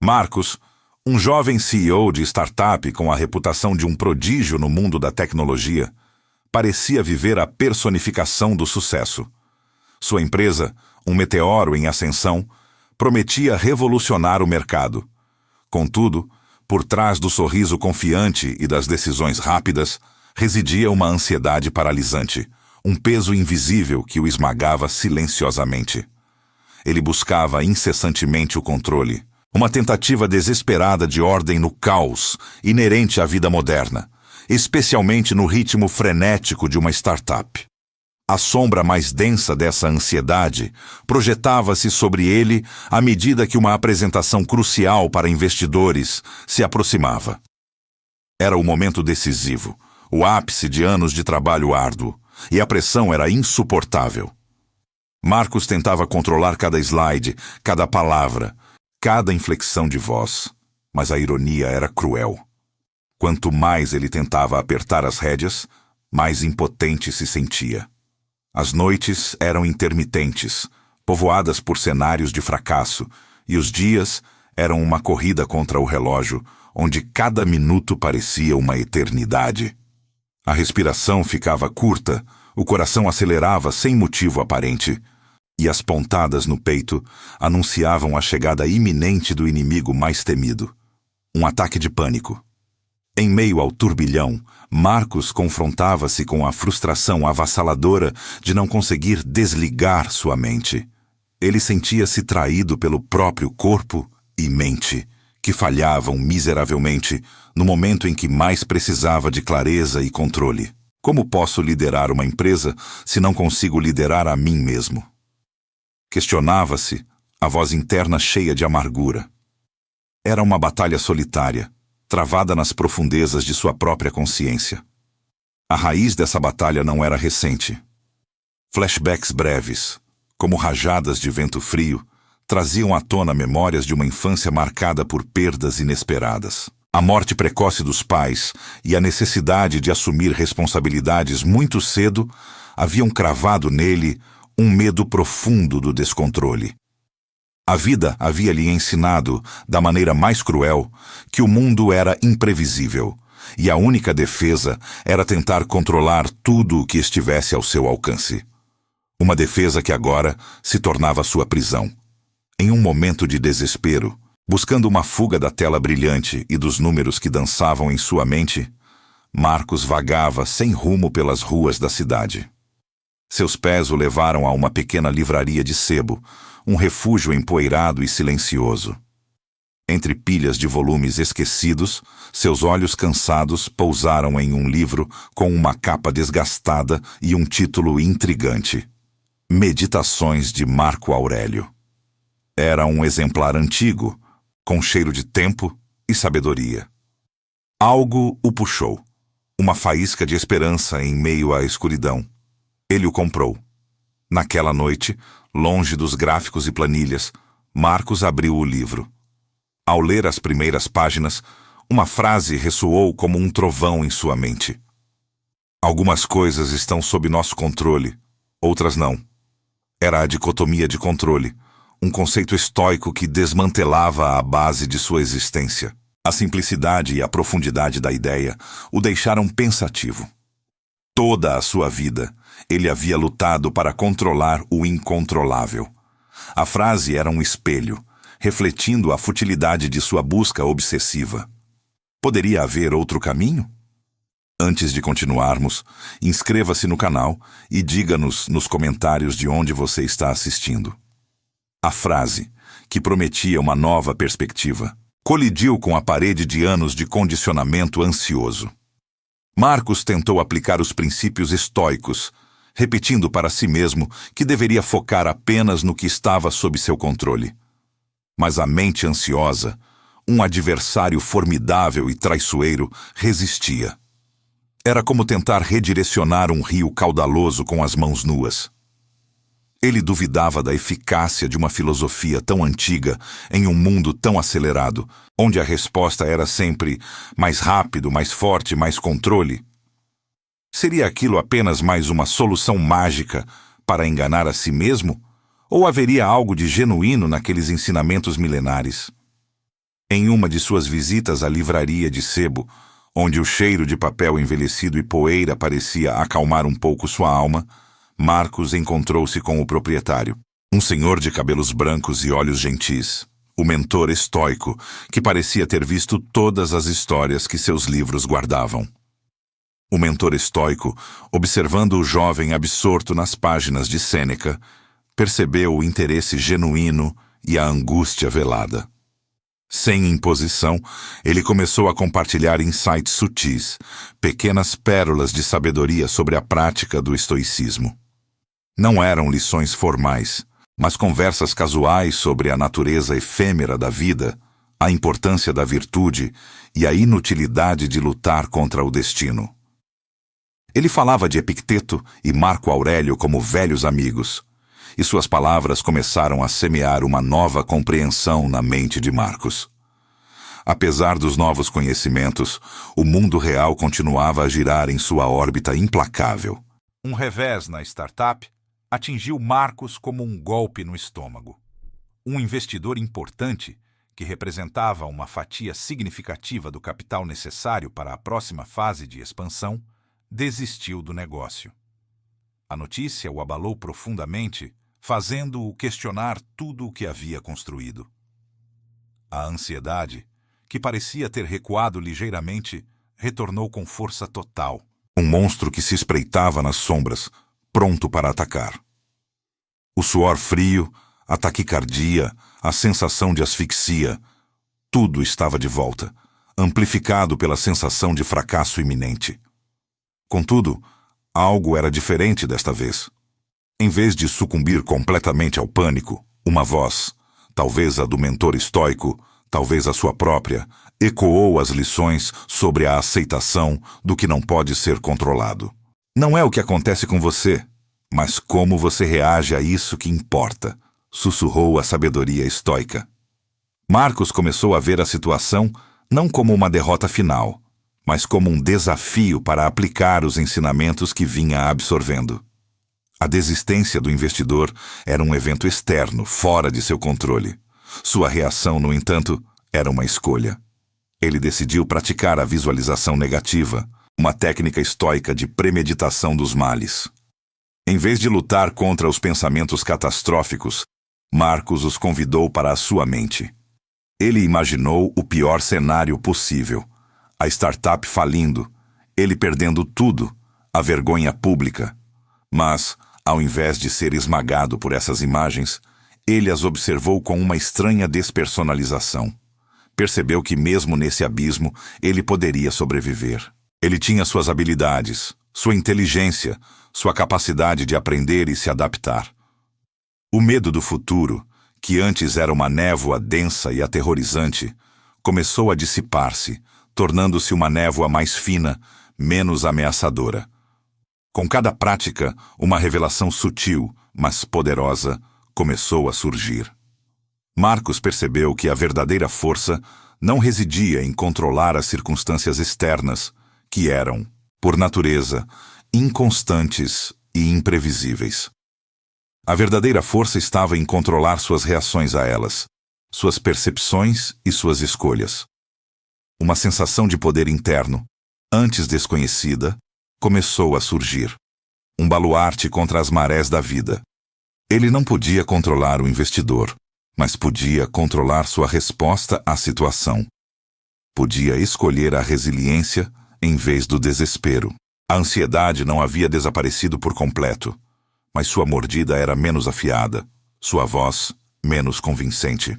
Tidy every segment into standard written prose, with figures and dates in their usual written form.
Marcos, um jovem CEO de startup com a reputação de um prodígio no mundo da tecnologia, parecia viver a personificação do sucesso. Sua empresa, um meteoro em ascensão, prometia revolucionar o mercado. Contudo, por trás do sorriso confiante e das decisões rápidas, residia uma ansiedade paralisante, um peso invisível que o esmagava silenciosamente. Ele buscava incessantemente o controle, uma tentativa desesperada de ordem no caos inerente à vida moderna, especialmente no ritmo frenético de uma startup. A sombra mais densa dessa ansiedade projetava-se sobre ele à medida que uma apresentação crucial para investidores se aproximava. Era o momento decisivo, o ápice de anos de trabalho árduo, e a pressão era insuportável. Marcos tentava controlar cada slide, cada palavra, cada inflexão de voz, mas a ironia era cruel. Quanto mais ele tentava apertar as rédeas, mais impotente se sentia. As noites eram intermitentes, povoadas por cenários de fracasso, e os dias eram uma corrida contra o relógio, onde cada minuto parecia uma eternidade. A respiração ficava curta, o coração acelerava sem motivo aparente, e as pontadas no peito anunciavam a chegada iminente do inimigo mais temido, um ataque de pânico. Em meio ao turbilhão, Marcos confrontava-se com a frustração avassaladora de não conseguir desligar sua mente. Ele sentia-se traído pelo próprio corpo e mente, que falhavam miseravelmente no momento em que mais precisava de clareza e controle. Como posso liderar uma empresa se não consigo liderar a mim mesmo? Questionava-se, a voz interna cheia de amargura. Era uma batalha solitária, travada nas profundezas de sua própria consciência. A raiz dessa batalha não era recente. Flashbacks breves, como rajadas de vento frio, traziam à tona memórias de uma infância marcada por perdas inesperadas. A morte precoce dos pais e a necessidade de assumir responsabilidades muito cedo haviam cravado nele um medo profundo do descontrole. A vida havia lhe ensinado, da maneira mais cruel, que o mundo era imprevisível, e a única defesa era tentar controlar tudo o que estivesse ao seu alcance. Uma defesa que agora se tornava sua prisão. Em um momento de desespero, buscando uma fuga da tela brilhante e dos números que dançavam em sua mente, Marcos vagava sem rumo pelas ruas da cidade. Seus pés o levaram a uma pequena livraria de sebo, um refúgio empoeirado e silencioso. Entre pilhas de volumes esquecidos, seus olhos cansados pousaram em um livro com uma capa desgastada e um título intrigante: Meditações de Marco Aurélio. Era um exemplar antigo, com cheiro de tempo e sabedoria. Algo o puxou, uma faísca de esperança em meio à escuridão. Ele o comprou. Naquela noite, longe dos gráficos e planilhas, Marcos abriu o livro. Ao ler as primeiras páginas, uma frase ressoou como um trovão em sua mente. Algumas coisas estão sob nosso controle, outras não. Era a dicotomia de controle, um conceito estoico que desmantelava a base de sua existência. A simplicidade e a profundidade da ideia o deixaram pensativo. Toda a sua vida, ele havia lutado para controlar o incontrolável. A frase era um espelho, refletindo a futilidade de sua busca obsessiva. Poderia haver outro caminho? Antes de continuarmos, inscreva-se no canal e diga-nos nos comentários de onde você está assistindo. A frase, que prometia uma nova perspectiva, colidiu com a parede de anos de condicionamento ansioso. Marcos tentou aplicar os princípios estoicos, repetindo para si mesmo que deveria focar apenas no que estava sob seu controle. Mas a mente ansiosa, um adversário formidável e traiçoeiro, resistia. Era como tentar redirecionar um rio caudaloso com as mãos nuas. Ele duvidava da eficácia de uma filosofia tão antiga em um mundo tão acelerado, onde a resposta era sempre mais rápido, mais forte, mais controle. Seria aquilo apenas mais uma solução mágica para enganar a si mesmo? Ou haveria algo de genuíno naqueles ensinamentos milenares? Em uma de suas visitas à livraria de sebo, onde o cheiro de papel envelhecido e poeira parecia acalmar um pouco sua alma, Marcos encontrou-se com o proprietário, um senhor de cabelos brancos e olhos gentis, o mentor estoico, que parecia ter visto todas as histórias que seus livros guardavam. O mentor estoico, observando o jovem absorto nas páginas de Sêneca, percebeu o interesse genuíno e a angústia velada. Sem imposição, ele começou a compartilhar insights sutis, pequenas pérolas de sabedoria sobre a prática do estoicismo. Não eram lições formais, mas conversas casuais sobre a natureza efêmera da vida, a importância da virtude e a inutilidade de lutar contra o destino. Ele falava de Epicteto e Marco Aurélio como velhos amigos, e suas palavras começaram a semear uma nova compreensão na mente de Marcos. Apesar dos novos conhecimentos, o mundo real continuava a girar em sua órbita implacável. Um revés na startup atingiu Marcos como um golpe no estômago. Um investidor importante, que representava uma fatia significativa do capital necessário para a próxima fase de expansão, desistiu do negócio. A notícia o abalou profundamente, fazendo-o questionar tudo o que havia construído. A ansiedade, que parecia ter recuado ligeiramente, retornou com força total. Um monstro que se espreitava nas sombras, pronto para atacar. O suor frio, a taquicardia, a sensação de asfixia, tudo estava de volta, amplificado pela sensação de fracasso iminente. Contudo, algo era diferente desta vez. Em vez de sucumbir completamente ao pânico, uma voz, talvez a do mentor estoico, talvez a sua própria, ecoou as lições sobre a aceitação do que não pode ser controlado. Não é o que acontece com você, mas como você reage a isso que importa, sussurrou a sabedoria estoica. Marcos começou a ver a situação não como uma derrota final, mas como um desafio para aplicar os ensinamentos que vinha absorvendo. A desistência do investidor era um evento externo, fora de seu controle. Sua reação, no entanto, era uma escolha. Ele decidiu praticar a visualização negativa, uma técnica estoica de premeditação dos males. Em vez de lutar contra os pensamentos catastróficos, Marcos os convidou para a sua mente. Ele imaginou o pior cenário possível: a startup falindo, ele perdendo tudo, a vergonha pública. Mas, ao invés de ser esmagado por essas imagens, ele as observou com uma estranha despersonalização. Percebeu que mesmo nesse abismo, ele poderia sobreviver. Ele tinha suas habilidades, sua inteligência, sua capacidade de aprender e se adaptar. O medo do futuro, que antes era uma névoa densa e aterrorizante, começou a dissipar-se, tornando-se uma névoa mais fina, menos ameaçadora. Com cada prática, uma revelação sutil, mas poderosa, começou a surgir. Marcos percebeu que a verdadeira força não residia em controlar as circunstâncias externas, que eram, por natureza, inconstantes e imprevisíveis. A verdadeira força estava em controlar suas reações a elas, suas percepções e suas escolhas. Uma sensação de poder interno, antes desconhecida, começou a surgir. Um baluarte contra as marés da vida. Ele não podia controlar o investidor, mas podia controlar sua resposta à situação. Podia escolher a resiliência em vez do desespero. A ansiedade não havia desaparecido por completo, mas sua mordida era menos afiada, sua voz menos convincente.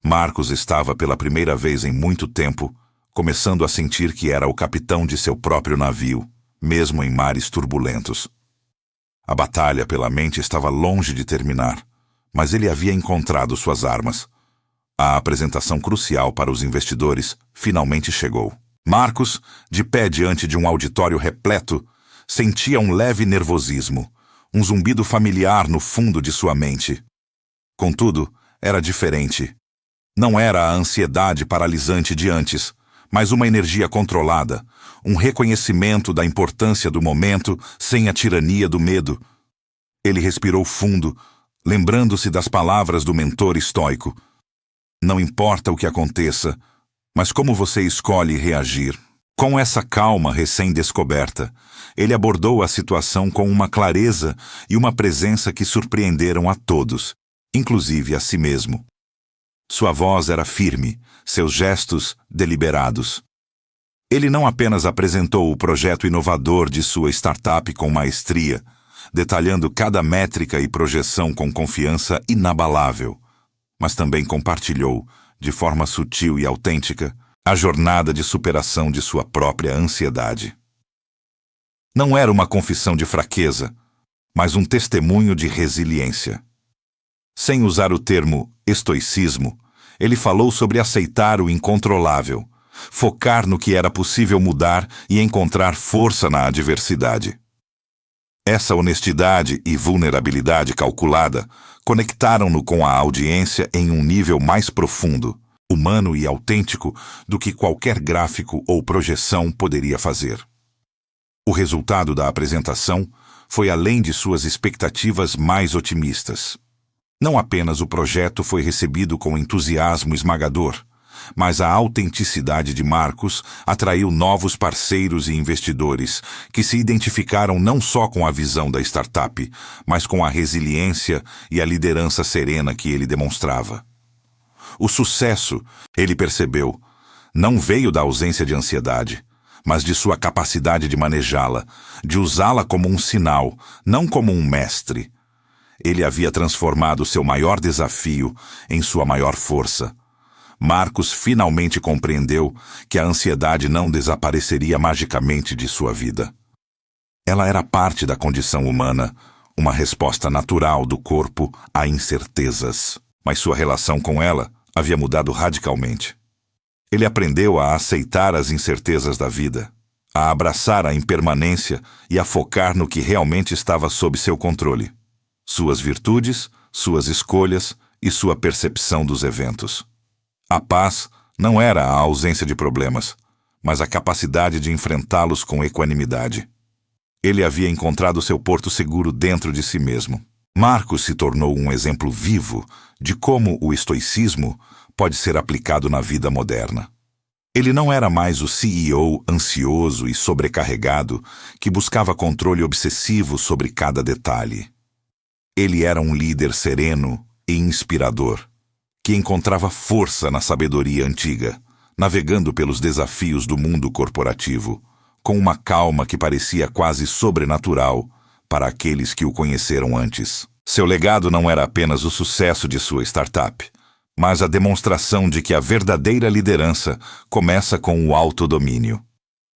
Marcos estava pela primeira vez em muito tempo começando a sentir que era o capitão de seu próprio navio, mesmo em mares turbulentos. A batalha pela mente estava longe de terminar, mas ele havia encontrado suas armas. A apresentação crucial para os investidores finalmente chegou. Marcos, de pé diante de um auditório repleto, sentia um leve nervosismo, um zumbido familiar no fundo de sua mente. Contudo, era diferente. Não era a ansiedade paralisante de antes, mas uma energia controlada, um reconhecimento da importância do momento sem a tirania do medo. Ele respirou fundo, lembrando-se das palavras do mentor estoico. Não importa o que aconteça, mas como você escolhe reagir. Com essa calma recém-descoberta, ele abordou a situação com uma clareza e uma presença que surpreenderam a todos, inclusive a si mesmo. Sua voz era firme, seus gestos deliberados. Ele não apenas apresentou o projeto inovador de sua startup com maestria, detalhando cada métrica e projeção com confiança inabalável, mas também compartilhou, de forma sutil e autêntica, a jornada de superação de sua própria ansiedade. Não era uma confissão de fraqueza, mas um testemunho de resiliência. Sem usar o termo estoicismo, ele falou sobre aceitar o incontrolável, focar no que era possível mudar e encontrar força na adversidade. Essa honestidade e vulnerabilidade calculada conectaram-no com a audiência em um nível mais profundo, humano e autêntico do que qualquer gráfico ou projeção poderia fazer. O resultado da apresentação foi além de suas expectativas mais otimistas. Não apenas o projeto foi recebido com entusiasmo esmagador, mas a autenticidade de Marcos atraiu novos parceiros e investidores que se identificaram não só com a visão da startup, mas com a resiliência e a liderança serena que ele demonstrava. O sucesso, ele percebeu, não veio da ausência de ansiedade, mas de sua capacidade de manejá-la, de usá-la como um sinal, não como um mestre. Ele havia transformado seu maior desafio em sua maior força. Marcos finalmente compreendeu que a ansiedade não desapareceria magicamente de sua vida. Ela era parte da condição humana, uma resposta natural do corpo a incertezas, mas sua relação com ela havia mudado radicalmente. Ele aprendeu a aceitar as incertezas da vida, a abraçar a impermanência e a focar no que realmente estava sob seu controle: suas virtudes, suas escolhas e sua percepção dos eventos. A paz não era a ausência de problemas, mas a capacidade de enfrentá-los com equanimidade. Ele havia encontrado seu porto seguro dentro de si mesmo. Marcos se tornou um exemplo vivo de como o estoicismo pode ser aplicado na vida moderna. Ele não era mais o CEO ansioso e sobrecarregado que buscava controle obsessivo sobre cada detalhe. Ele era um líder sereno e inspirador, que encontrava força na sabedoria antiga, navegando pelos desafios do mundo corporativo, com uma calma que parecia quase sobrenatural para aqueles que o conheceram antes. Seu legado não era apenas o sucesso de sua startup, mas a demonstração de que a verdadeira liderança começa com o autodomínio.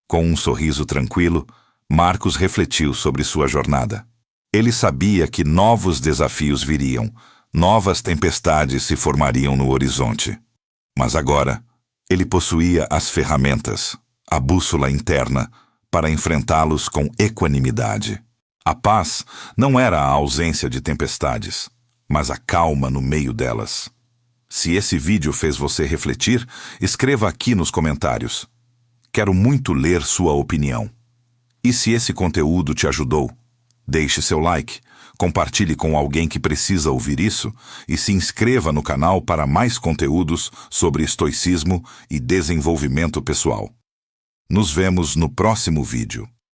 Com um sorriso tranquilo, Marcos refletiu sobre sua jornada. Ele sabia que novos desafios viriam, novas tempestades se formariam no horizonte. Mas agora, ele possuía as ferramentas, a bússola interna, para enfrentá-los com equanimidade. A paz não era a ausência de tempestades, mas a calma no meio delas. Se esse vídeo fez você refletir, escreva aqui nos comentários. Quero muito ler sua opinião. E se esse conteúdo te ajudou, deixe seu like, compartilhe com alguém que precisa ouvir isso e se inscreva no canal para mais conteúdos sobre estoicismo e desenvolvimento pessoal. Nos vemos no próximo vídeo.